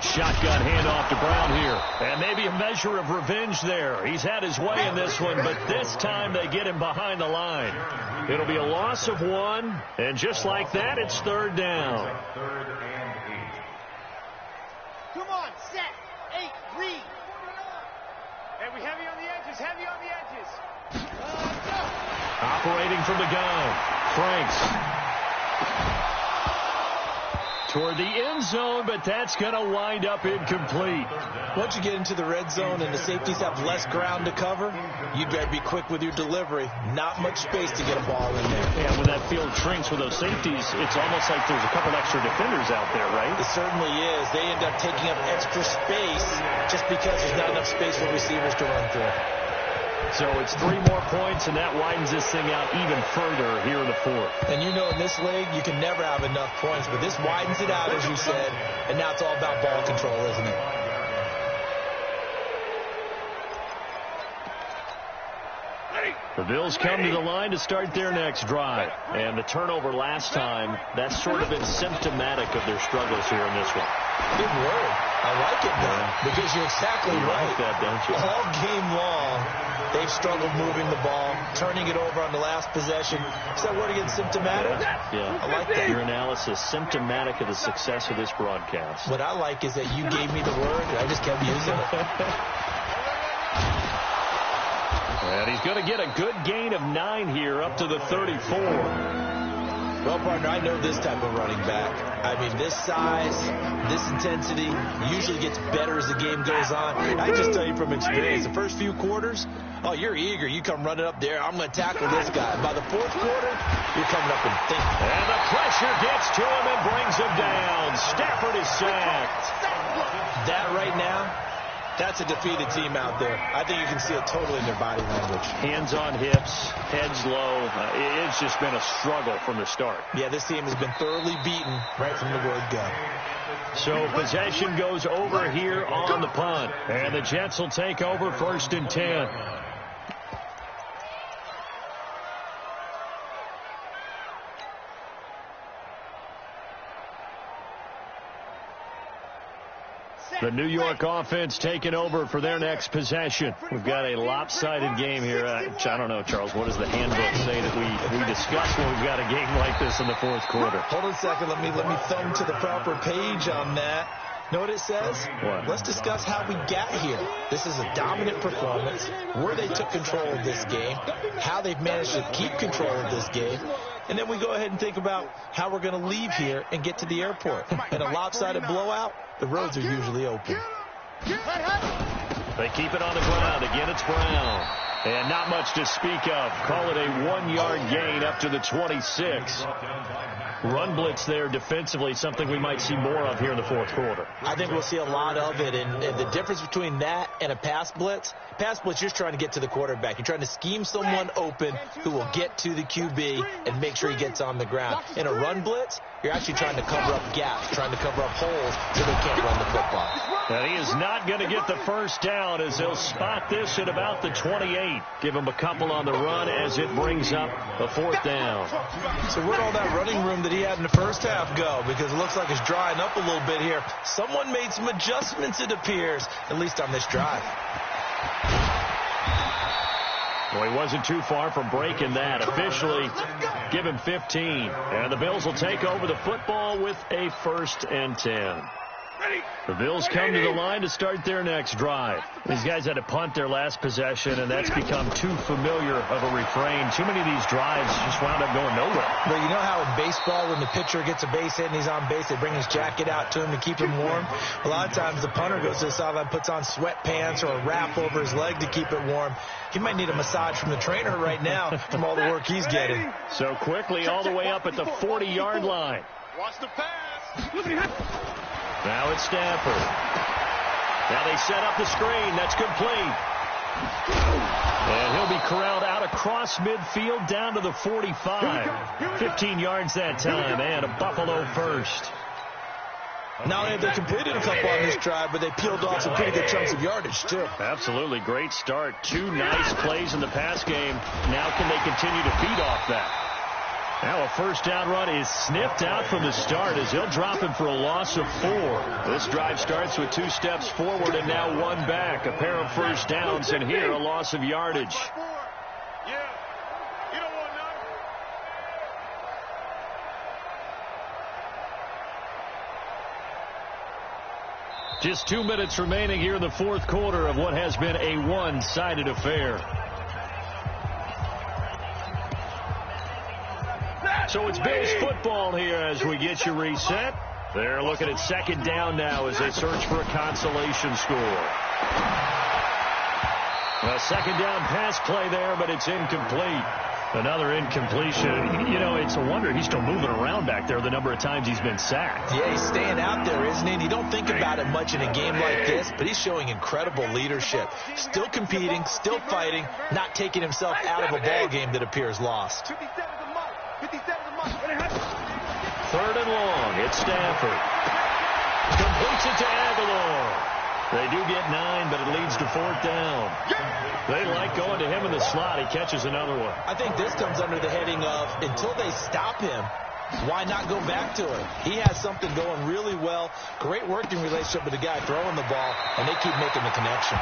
Shotgun handoff to Brown here. And maybe a measure of revenge there. He's had his way in this one, but this time they get him behind the line. It'll be a loss of 1, and just like that, it's 3rd down. Come on, set, 8, read. And we heavy on the edges, heavy on the edges. Go. Operating from the gun, Franks. Toward the end zone, but that's going to wind up incomplete. Once you get into the red zone and the safeties have less ground to cover, you better be quick with your delivery. Not much space to get a ball in there. And when that field shrinks with those safeties, it's almost like there's a couple extra defenders out there, right? It certainly is. They end up taking up extra space just because there's not enough space for receivers to run through. So it's 3 more points, and that widens this thing out even further here in the fourth. And you know in this league, you can never have enough points, but this widens it out, as you said, and now it's all about ball control, isn't it? The Bills come to the line to start their next drive. And the turnover last time, that's sort of been symptomatic of their struggles here in this one. Good word. I like it now, because you're exactly right. Like that, don't you? All game long, they've struggled moving the ball, turning it over on the last possession. Is that word again, symptomatic? Yeah. I like that. Your analysis, symptomatic of the success of this broadcast. What I like is that you gave me the word, and I just kept using it. And he's going to get a good gain of 9 here, up to the 34. Well, partner, I know this type of running back. I mean, this size, this intensity usually gets better as the game goes on. I just tell you from experience, the first few quarters, oh, you're eager. You come running up there. I'm going to tackle this guy. By the fourth quarter, you're coming up and thinking. And the pressure gets to him and brings him down. Stafford is sacked. That right now, that's a defeated team out there. I think you can see it totally in their body language. Hands on hips, heads low. It's just been a struggle from the start. Yeah, this team has been thoroughly beaten right from the word go. So possession goes over here on the punt. And the Jets will take over 1st and 10. The New York offense taking over for their next possession. We've got a lopsided game here. I don't know, Charles, what does the handbook say that we discuss when we've got a game like this in the fourth quarter? Hold on a second. Let me thumb to the proper page on that. Know what it says? What? Let's discuss how we got here. This is a dominant performance, where they took control of this game, how they've managed to keep control of this game, and then we go ahead and think about how we're going to leave here and get to the airport. In a lopsided blowout, the roads are usually open. They keep it on the ground. Again, it's Brown. And not much to speak of. Call it a 1-yard gain up to the 26. Run blitz there defensively, something we might see more of here in the fourth quarter. I think we'll see a lot of it, and the difference between that and a pass blitz, you're just trying to get to the quarterback. You're trying to scheme someone open who will get to the QB and make sure he gets on the ground. In a run blitz, you're actually trying to cover up gaps, trying to cover up holes so they can't run the football. And he is not going to get the first down as he'll spot this at about the 28. Give him a couple on the run as it brings up a 4th down. So where'd all that running room that he had in the first half go? Because it looks like it's drying up a little bit here. Someone made some adjustments, it appears, at least on this drive. Well, he wasn't too far from breaking that. Officially, give him 15. And the Bills will take over the football with a 1st and 10. The Bills come to the line to start their next drive. These guys had to punt their last possession, and that's become too familiar of a refrain. Too many of these drives just wound up going nowhere. Well, you know how in baseball, when the pitcher gets a base hit and he's on base, they bring his jacket out to him to keep him warm? A lot of times the punter goes to the sideline, puts on sweatpants or a wrap over his leg to keep it warm. He might need a massage from the trainer right now from all the work he's getting. So quickly all the way up at the 40-yard line. Watch the pass. Now it's Stafford. Now they set up the screen. That's complete. And he'll be corralled out across midfield down to the 45. 15 yards that time, and a Buffalo first. Not only have they completed a couple on this drive, but they peeled off some pretty good chunks of yardage, too. Absolutely great start. 2 nice plays in the pass game. Now can they continue to feed off that? Now a 1st down run is sniffed out from the start as he'll drop him for a loss of 4. This drive starts with 2 steps forward and now 1 back. A pair of 1st downs, and here a loss of yardage. Just 2 minutes remaining here in the 4th quarter of what has been a one-sided affair. So it's Bills football here as we get you reset. They're looking at 2nd down now as they search for a consolation score. A 2nd down pass play there, but it's incomplete. Another incompletion. You know, it's a wonder he's still moving around back there the number of times he's been sacked. Yeah, he's staying out there, isn't he? And you don't think about it much in a game like this, but he's showing incredible leadership. Still competing, still fighting, not taking himself out of a ball game that appears lost. 3rd and long. It's Stafford. Completes it to Aguilar. They do get 9, but it leads to 4th down. They like going to him in the slot. He catches another one. I think this comes under the heading of, until they stop him, why not go back to it? He has something going really well. Great working relationship with the guy throwing the ball, and they keep making the connection.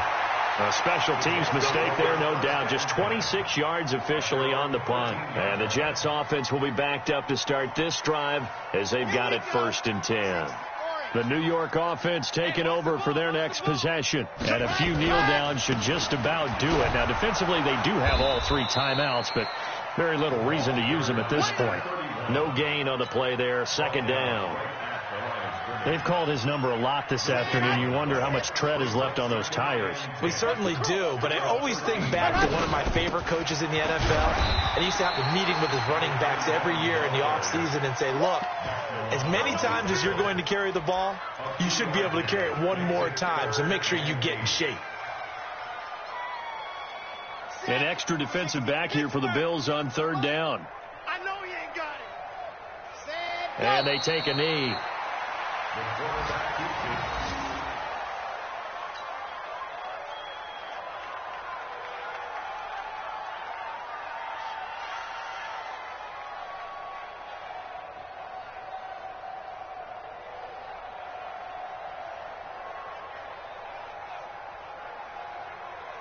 A special teams mistake there, no doubt. Just 26 yards officially on the punt. And the Jets offense will be backed up to start this drive as they've got it 1st and 10. The New York offense taking over for their next possession. And a few kneel downs should just about do it. Now, defensively, they do have all 3 timeouts, but very little reason to use them at this point. No gain on the play there. 2nd down. They've called his number a lot this afternoon. You wonder how much tread is left on those tires. We certainly do, but I always think back to one of my favorite coaches in the NFL. And he used to have a meeting with his running backs every year in the offseason and say, look, as many times as you're going to carry the ball, you should be able to carry it 1 more time, so make sure you get in shape. An extra defensive back here for the Bills on 3rd down. I know he ain't got it. And they take a knee.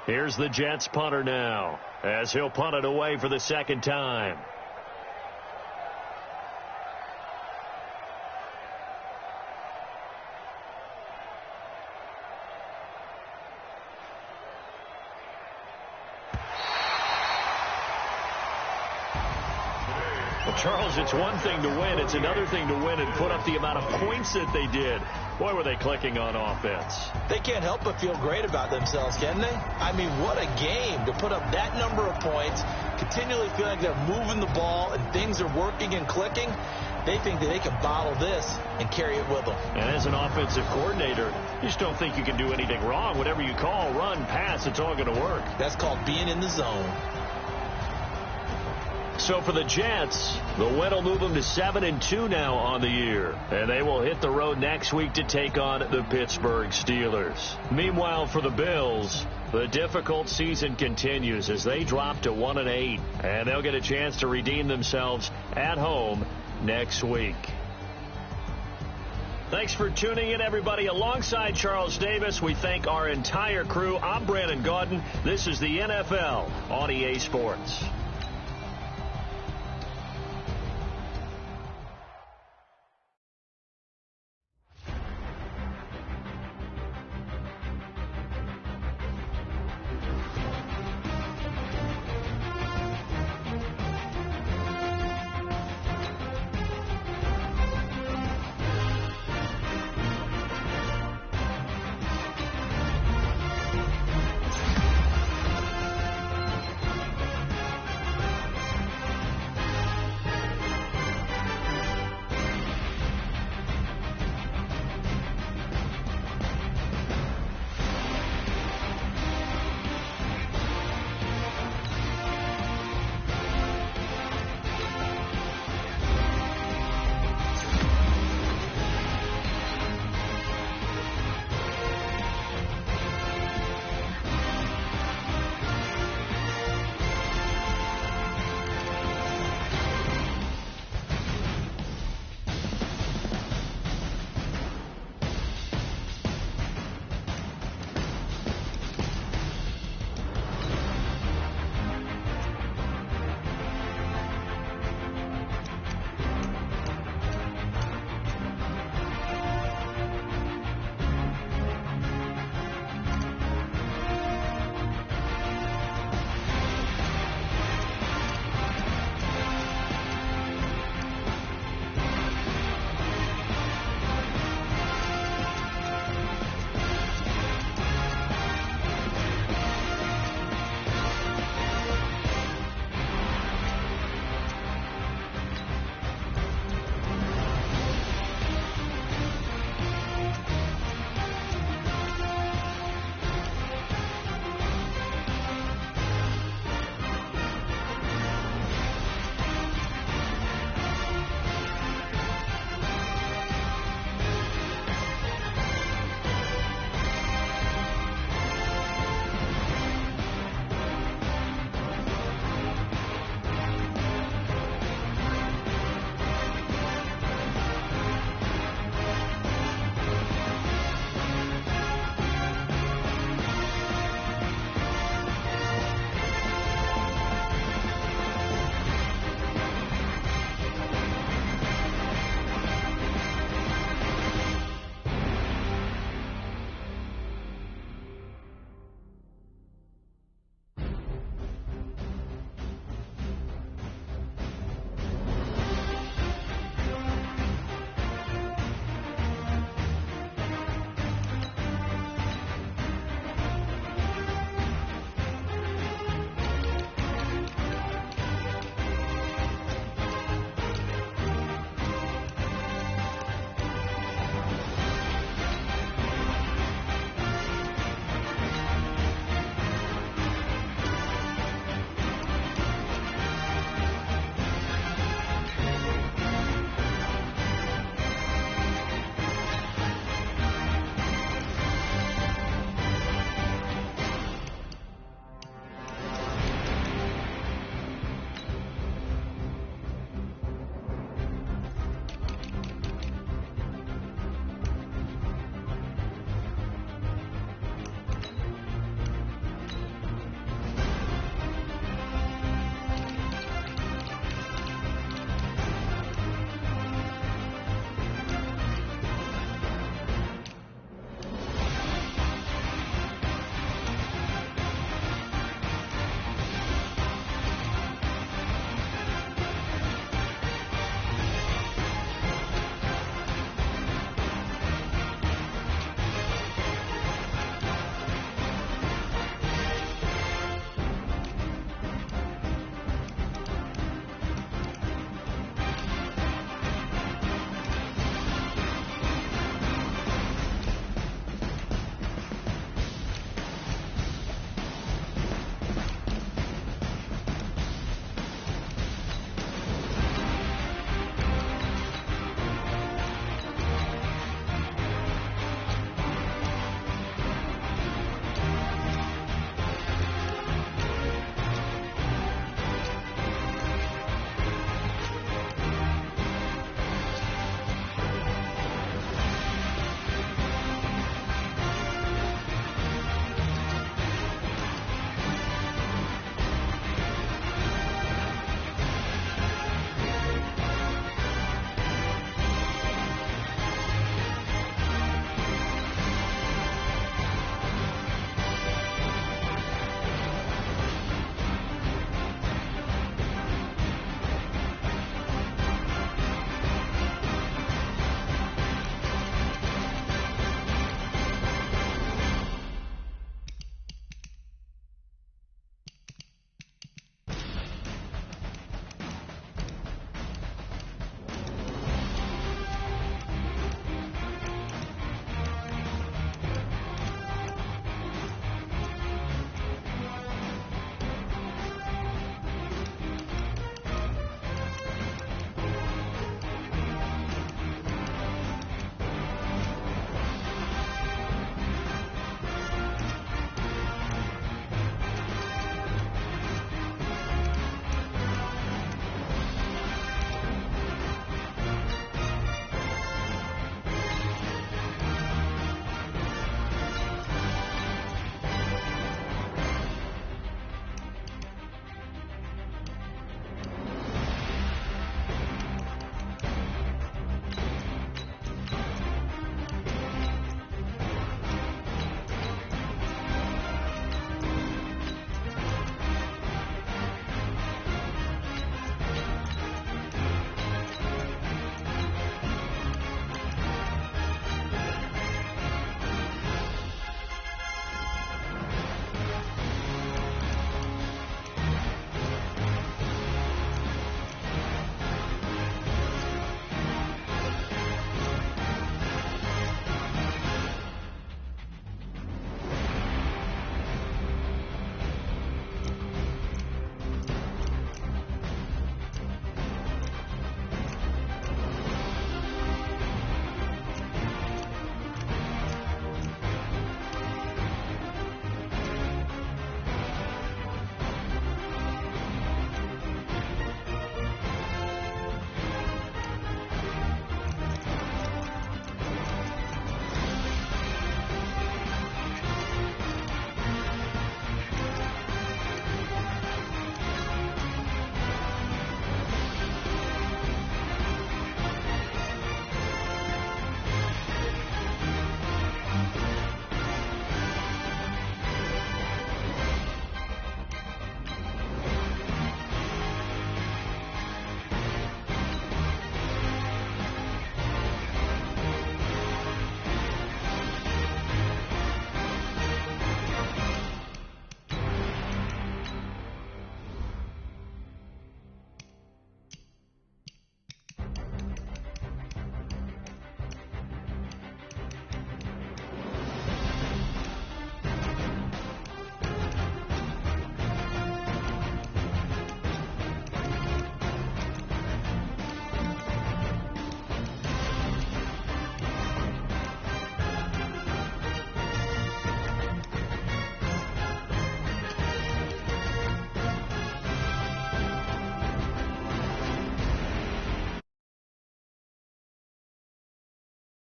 Here's the Jets punter now, as he'll punt it away for the 2nd time. Charles, it's one thing to win. It's another thing to win and put up the amount of points that they did. Boy, were they clicking on offense. They can't help but feel great about themselves, can they? I mean, what a game to put up that number of points, continually feel like they're moving the ball and things are working and clicking. They think that they can bottle this and carry it with them. And as an offensive coordinator, you just don't think you can do anything wrong. Whatever you call, run, pass, it's all going to work. That's called being in the zone. So for the Jets, the win will move them to 7-2 now on the year. And they will hit the road next week to take on the Pittsburgh Steelers. Meanwhile, for the Bills, the difficult season continues as they drop to 1-8. And they'll get a chance to redeem themselves at home next week. Thanks for tuning in, everybody. Alongside Charles Davis, we thank our entire crew. I'm Brandon Gaudin. This is the NFL on EA Sports.